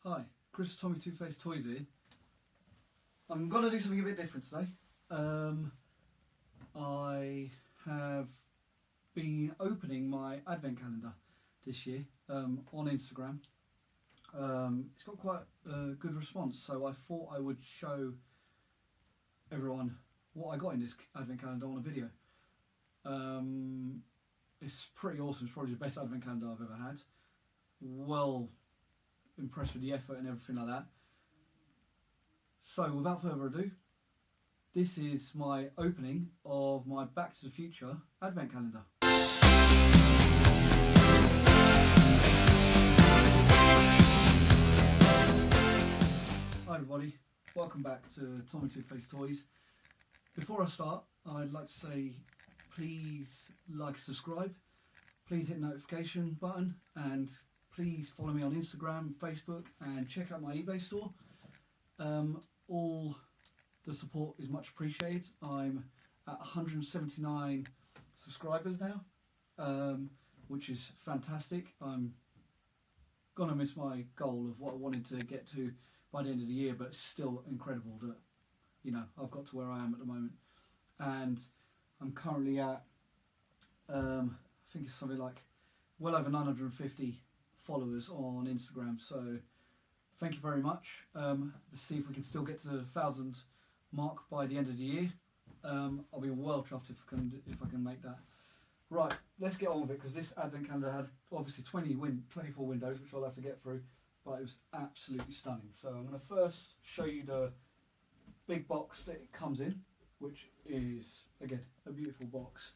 Hi, Chris TommytoothpasteToys here. I'm going to do something a bit different today. I have been opening my advent calendar this year on Instagram. It's got quite a good response, so I thought I would show everyone what I got in this advent calendar on a video. It's pretty awesome. It's probably the best advent calendar I've ever had. Well impressed with the effort and everything like that. So without further ado, this is my opening of my Back to the Future advent calendar. Hi everybody, welcome back to TommytoothpasteToys. Before I start, I'd like to say please like and subscribe, please hit the notification button, and please follow me on Instagram, Facebook, and check out my eBay store. All the support is much appreciated. I'm at 179 subscribers now, which is fantastic. I'm gonna miss my goal of what I wanted to get to by the end of the year, but it's still incredible that, you know, I've got to where I am at the moment. And I'm currently at, I think it's something like well over 950 followers on Instagram, so thank you very much. Let's see if we can still get to the 1,000 mark by the end of the year. I'll be well chuffed if I can make that. Right, let's get on with it, because this advent calendar had obviously 24 windows, which I'll have to get through, but it was absolutely stunning. So I'm going to first show you the big box that it comes in, which is, again, a beautiful box.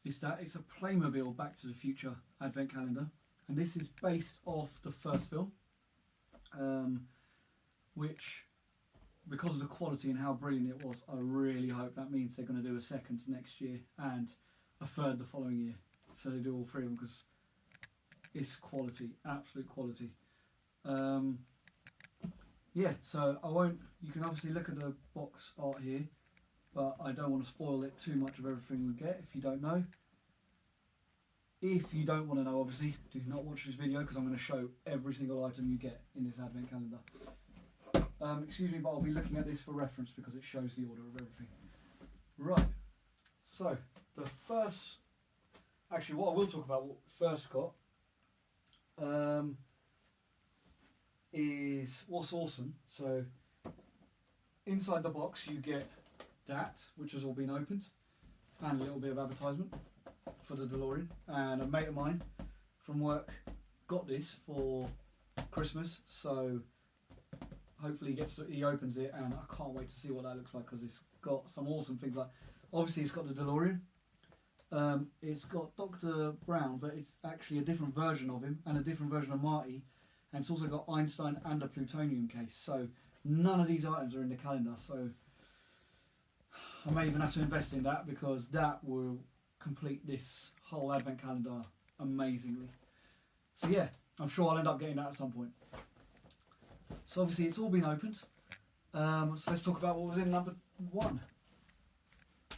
It's a Playmobil Back to the Future advent calendar, and this is based off the first film, which, because of the quality and how brilliant it was, I really hope that means they're going to do a second next year and a third the following year, so they do all three of them, because it's quality, absolute quality. Yeah, so you can obviously look at the box art here, but I don't want to spoil it too much of everything we get if you don't know. If you don't want to know, obviously, do not watch this video, because I'm going to show every single item you get in this advent calendar. Excuse me, but I'll be looking at this for reference because it shows the order of everything. Right, so the first, actually what I will talk about, what we first got, is what's awesome. So inside the box you get that, which has all been opened, and a little bit of advertisement for the DeLorean. And a mate of mine from work got this for Christmas, so hopefully he opens it, and I can't wait to see what that looks like, because it's got some awesome things. Like, obviously it's got the DeLorean, it's got Dr. Brown, but it's actually a different version of him and a different version of Marty, and it's also got Einstein and a plutonium case. So none of these items are in the calendar, so I may even have to invest in that, because that will complete this whole advent calendar amazingly. So yeah, I'm sure I'll end up getting that at some point. So obviously it's all been opened, so let's talk about what was in number one.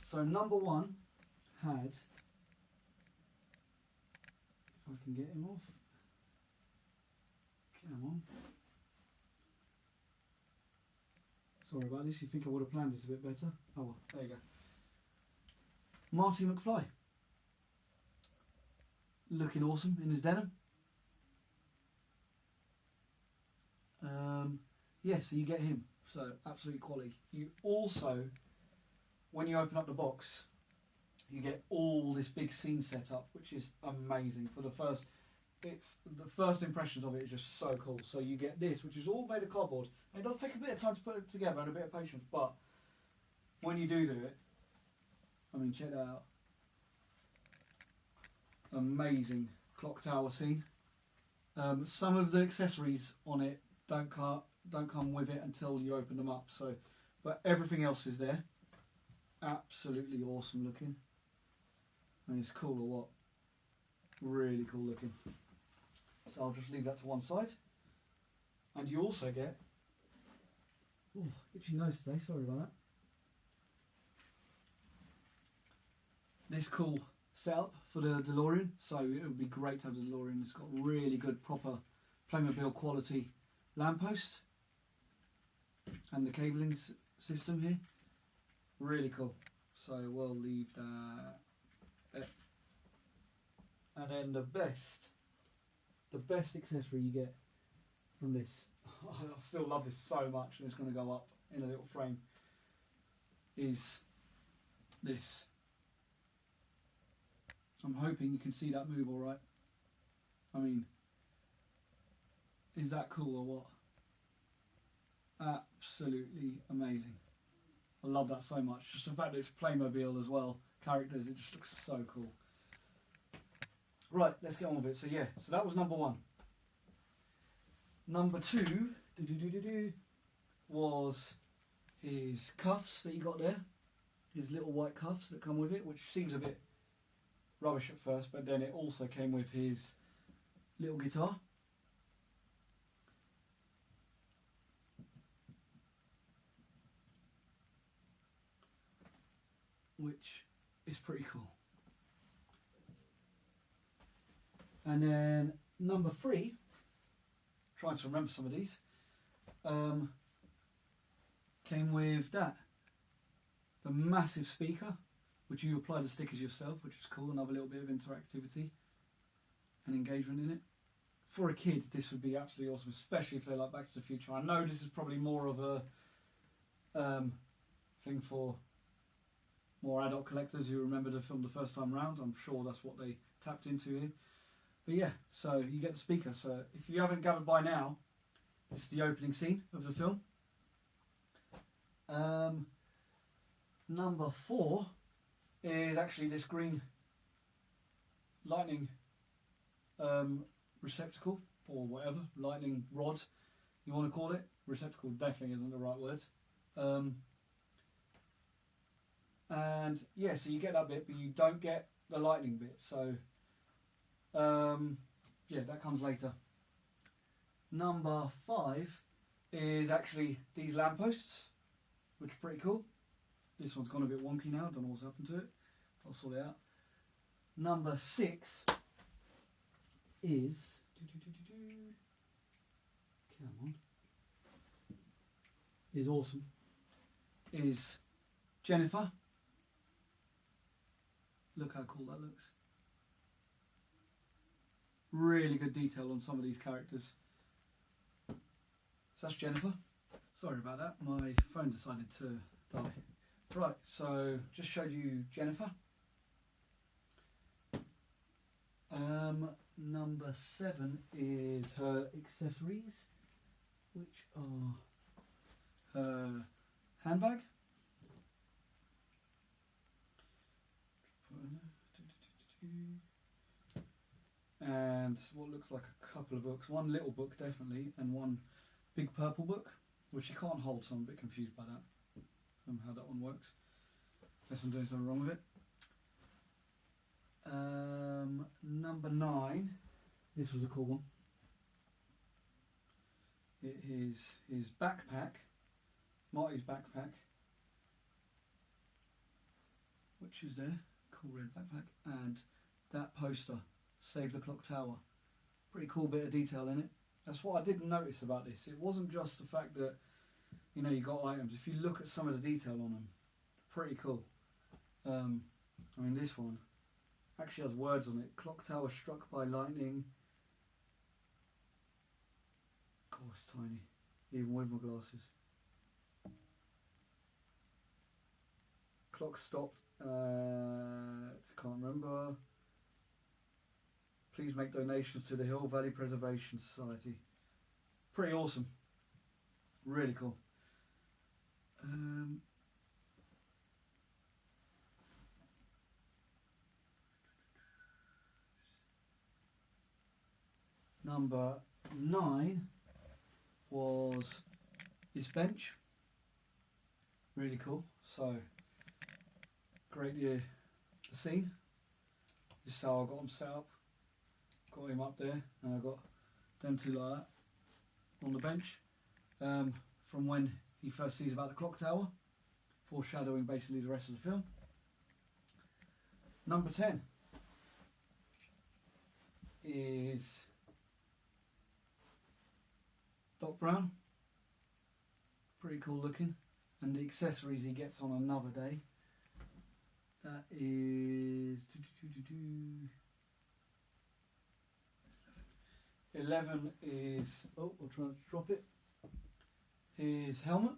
So number one had, if I can get him off, come on. Sorry about this, you think I would have planned this a bit better? Oh well, there you go. Marty McFly. Looking awesome in his denim. Yeah, so you get him. So absolute quality. You also, when you open up the box, you get all this big scene set up, which is amazing. For the first impressions of it is just so cool. So you get this, which is all made of cardboard. And it does take a bit of time to put it together and a bit of patience, but when you do it, I mean, check that out. Amazing clock tower scene. Some of the accessories on it don't come with it until you open them up. So, but everything else is there. Absolutely awesome looking. And it's cool or what? Really cool looking. So I'll just leave that to one side. And you also get, oh, itchy nose today, sorry about that. This cool setup for the DeLorean, so it would be great to have the DeLorean. It's got really good proper Playmobil quality lamppost and the cabling system here. Really cool. So we'll leave that there. And then the best accessory you get from this, I still love this so much, and it's going to go up in a little frame, is this. I'm hoping you can see that move all right. I mean, is that cool or what? Absolutely amazing. I love that so much. Just the fact that it's Playmobil as well, characters, it just looks so cool. Right, let's get on with it. So yeah, so that was number one. Number two was his cuffs that you got there. His little white cuffs that come with it, which seems a bit rubbish at first, but then it also came with his little guitar. Which is pretty cool. And then number three, trying to remember some of these, came with that. The massive speaker, which you apply the stickers yourself, which is cool. Another little bit of interactivity and engagement in it. For a kid, this would be absolutely awesome, especially if they like Back to the Future. I know this is probably more of a thing for more adult collectors who remember the film the first time round. I'm sure that's what they tapped into here. But yeah, so you get the speaker. So if you haven't gathered by now, this is the opening scene of the film. Number four is actually this green lightning receptacle, or whatever, lightning rod you want to call it. Receptacle definitely isn't the right word. And yeah, so you get that bit, but you don't get the lightning bit. So yeah, that comes later. Number five is actually these lampposts, which are pretty cool. This one's gone a bit wonky now, don't know what's happened to it. I'll sort it out. Number six is, come on, is awesome, is Jennifer. Look how cool that looks. Really good detail on some of these characters. So that's Jennifer. Sorry about that, my phone decided to die. Right, so just showed you Jennifer. Number seven is her accessories, which are her handbag, and what looks like a couple of books, one little book definitely, and one big purple book, which she can't hold, so I'm a bit confused by that, how that one works, unless I'm doing something wrong with it. Number 9, this was a cool one. It is his backpack, Marty's backpack, which is there, cool red backpack, and that poster, Save the Clock Tower. Pretty cool bit of detail in it. That's what I didn't notice about this. It wasn't just the fact that, you know, you got items. If you look at some of the detail on them, pretty cool. I mean, this one actually has words on it. Clock tower struck by lightning. Oh, it's tiny, even with my glasses. Clock stopped. Can't remember. Please make donations to the Hill Valley Preservation Society. Pretty awesome. Really cool. Number 9 was this bench. Really cool. So great the scene. This is how I got him set up. Got him up there, and I got them two like that on the bench. From when he first sees about the clock tower, foreshadowing basically the rest of the film. Number 10 is Doc Brown. Pretty cool looking. And the accessories he gets on another day. That is 11 is, oh, we'll try to drop it. His helmet,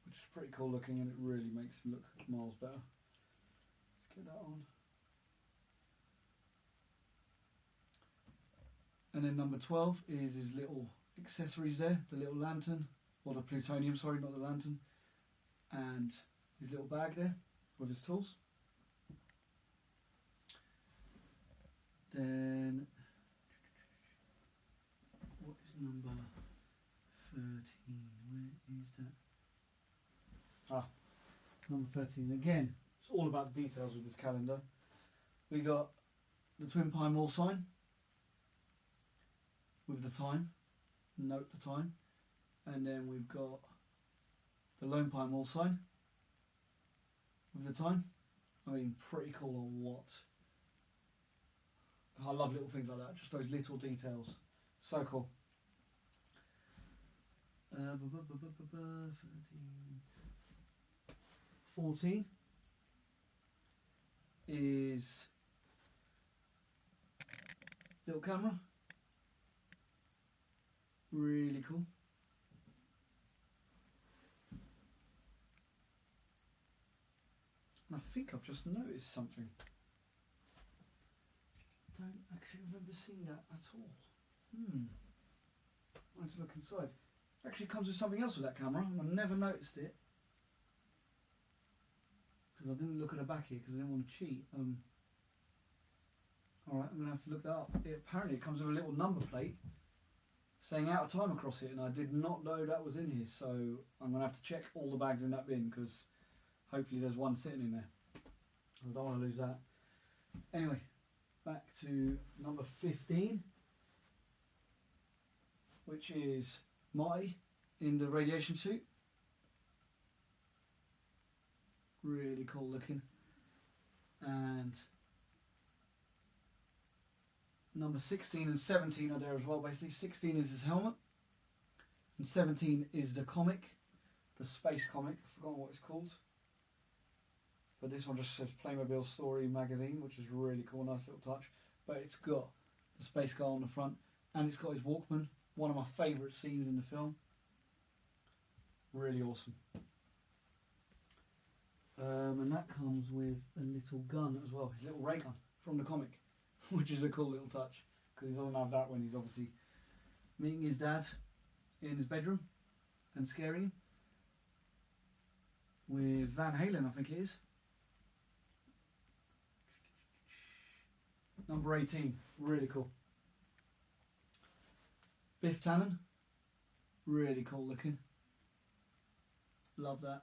which is pretty cool looking, and it really makes him look miles better. Let's get that on. And then number 12 is his little accessories there, the little lantern, or the plutonium, sorry, not the lantern, and his little bag there with his tools. Then, what is number 13? Where is that? Ah, number 13. Again, it's all about the details with this calendar. We got the Twin Pine Mall sign with the time, note the time, and then we've got the Lone Pine Mall sign with the time. I mean, pretty cool on what. I love little things like that, just those little details. So cool. 14 is little camera. Really cool. And I think I've just noticed something. Don't actually remember seeing that at all. I need to look inside. It actually comes with something else with that camera, and I never noticed it because I didn't look at the back here because I didn't want to cheat. Alright, I'm going to have to look that up. Apparently it comes with a little number plate saying out of time across it, and I did not know that was in here, so I'm going to have to check all the bags in that bin because hopefully there's one sitting in there. I don't want to lose that. Anyway, back to number 15, which is Marty in the radiation suit. Really cool looking. And number 16 and 17 are there as well, basically. 16 is his helmet, and 17 is the comic, the space comic. I've forgotten what it's called. But this one just says Playmobil Story Magazine, which is really cool, nice little touch. But it's got the space guy on the front, and it's got his Walkman, one of my favourite scenes in the film. Really awesome. And that comes with a little gun as well, his little ray gun from the comic, which is a cool little touch, because he doesn't have that when he's obviously meeting his dad in his bedroom and scaring him. With Van Halen, I think it is. Number 18, really cool. Biff Tannen, really cool looking. Love that.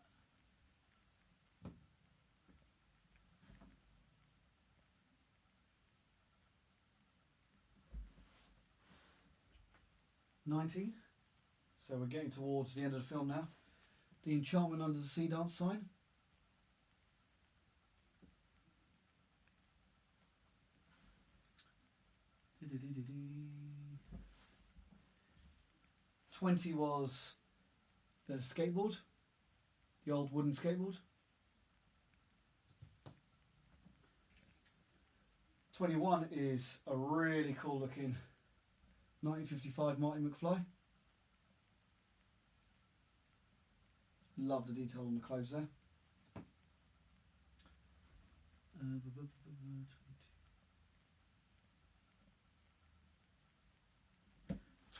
$19. So we're getting towards the end of the film now. The Enchantment Under the Sea dance sign. $20 was the skateboard, the old wooden skateboard. $21 is a really cool looking 1955 Marty McFly. Love the detail on the clothes there.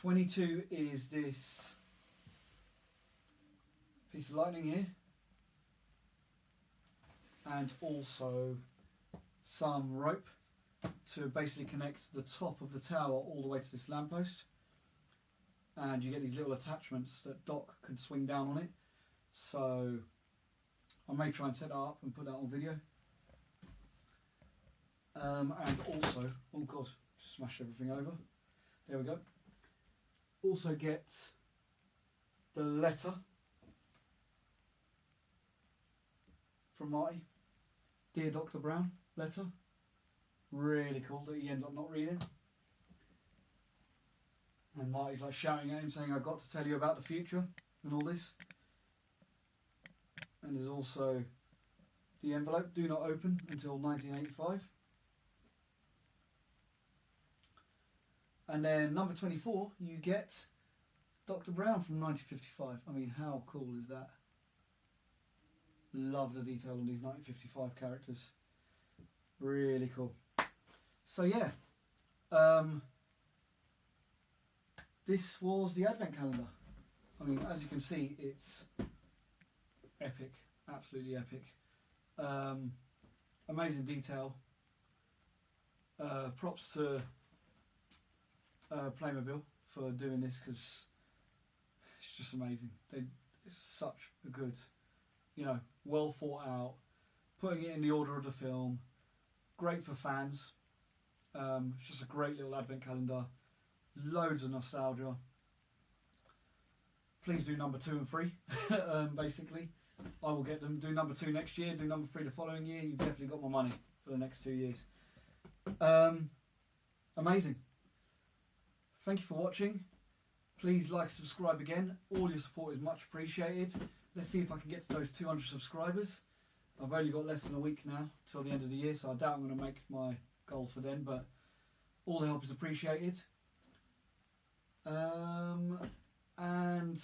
22 is this piece of lightning here, and also some rope to basically connect the top of the tower all the way to this lamppost, and you get these little attachments that Doc can swing down on it. So I may try and set that up and put that on video. And also, oh god, smash everything over. There we go. Also get the letter from Marty. Dear Dr. Brown letter. Really cool that he ends up not reading. And Marty's like shouting at him saying, I've got to tell you about the future and all this. And there's also the envelope, do not open until 1985. And then number 24, you get Dr. Brown from 1955. I mean, how cool is that? Love the detail on these 1955 characters. Really cool. So yeah, this was the Advent calendar. I mean, as you can see, it's epic, absolutely epic. Amazing detail. Props to Playmobil for doing this, because it's just amazing. It's such a good, you know, well thought out, putting it in the order of the film, great for fans. It's just a great little Advent calendar, loads of nostalgia. Please do number 2 and 3, basically. I will get them. Do number 2 next year, do number 3 the following year. You've definitely got my money for the next 2 years. Amazing. Thank you for watching. Please like, subscribe again. All your support is much appreciated. Let's see if I can get to those 200 subscribers. I've only got less than a week now till the end of the year, so I doubt I'm going to make my goal for then, but all the help is appreciated. And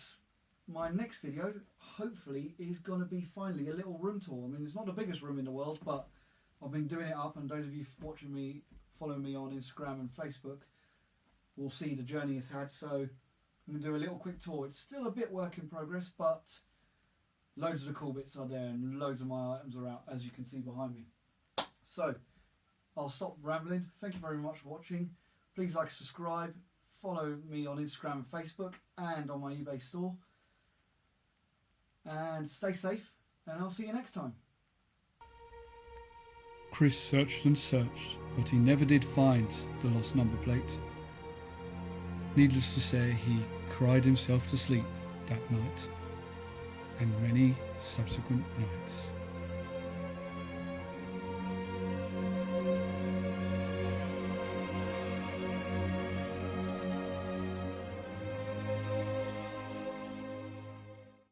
my next video, hopefully, is going to be finally a little room tour. I mean, it's not the biggest room in the world, but I've been doing it up, and those of you watching me, following me on Instagram and Facebook, will see the journey it's had. So I'm going to do a little quick tour. It's still a bit work in progress, but loads of the cool bits are there, and loads of my items are out, as you can see behind me. So I'll stop rambling. Thank you very much for watching. Please like, subscribe, follow me on Instagram and Facebook, and on my eBay store. And stay safe, and I'll see you next time. Chris searched and searched, but he never did find the lost number plate. Needless to say, he cried himself to sleep that night, and many subsequent nights.